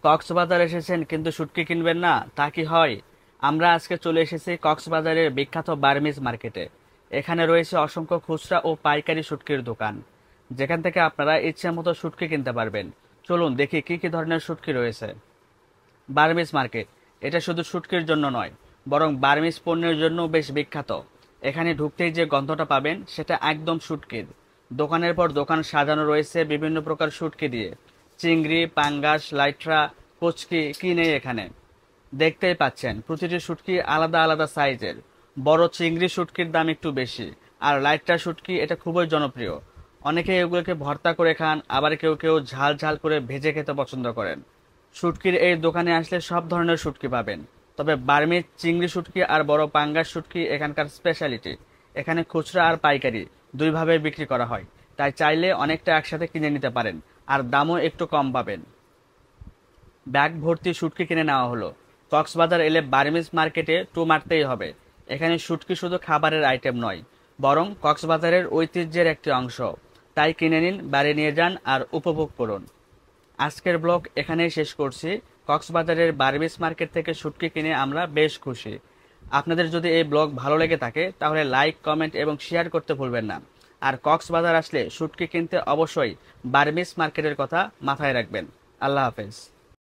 কক্সবাজার এসেছেন কিন্তু শুটকি কিনবেন না, তা কি হয়? আমরা আজকে চলে এসেছি কক্সবাজারের বিখ্যাত বার্মিজ মার্কেটে। এখানে রয়েছে অসংখ্য খুচরা ও পাইকারি শুটকির দোকান, যেখান থেকে আপনারা ইচ্ছে মতো শুটকি কিনতে পারবেন। চলুন দেখি কি কি ধরনের শুটকি রয়েছে। বার্মিজ মার্কেট, এটা শুধু শুটকির জন্য নয়, বরং বার্মিজ পণ্যের জন্য বেশ বিখ্যাত। এখানে ঢুকতেই যে গন্ধটা পাবেন সেটা একদম শুটকির। দোকানের পর দোকান সাজানো রয়েছে বিভিন্ন প্রকার শুটকি দিয়ে। চিংড়ি, পাঙ্গাস, লাইট্রা, কচকি, কি নেই এখানে? দেখতেই পাচ্ছেন প্রতিটি শুটকি আলাদা আলাদা সাইজের। বড় চিংড়ি শুটকির দাম একটু বেশি, আর লাইট্রা শুটকি এটা খুবই জনপ্রিয়। অনেকে এগুলোকে ভর্তা করে খান, আবার কেউ কেউ ঝাল ঝাল করে ভেজে খেতে পছন্দ করেন। শুটকির এই দোকানে আসলে সব ধরনের শুটকি পাবেন, তবে বার্মিজ চিংড়ি শুটকি আর বড় পাঙ্গাস শুটকি এখানকার স্পেশালিটি। এখানে খুচরা আর পাইকারি দুইভাবে বিক্রি করা হয়, তাই চাইলে অনেকটা একসাথে কিনে নিতে পারেন, আর দামও একটু কম পাবেন। ব্যাগ ভর্তি শুটকি কিনে নেওয়া হলো। কক্সবাজার এলে বার্মিজ মার্কেটে টু মারতেই হবে। এখানে শুটকি শুধু খাবারের আইটেম নয়, বরং কক্সবাজারের ঐতিহ্যের একটি অংশ। তাই কিনে নিন, বাড়ি নিয়ে যান আর উপভোগ করুন। আজকের ব্লগ এখানেই শেষ করছি। কক্সবাজারের বার্মিজ মার্কেট থেকে শুটকি কিনে আমরা বেশ খুশি। আপনাদের যদি এই ব্লগ ভালো লেগে থাকে তাহলে লাইক, কমেন্ট এবং শেয়ার করতে ভুলবেন না। আর কক্সবাজার আসলে শুটকি কিনতে অবশ্যই বার্মিজ মার্কেটের কথা মাথায় রাখবেন। আল্লাহ হাফেজ।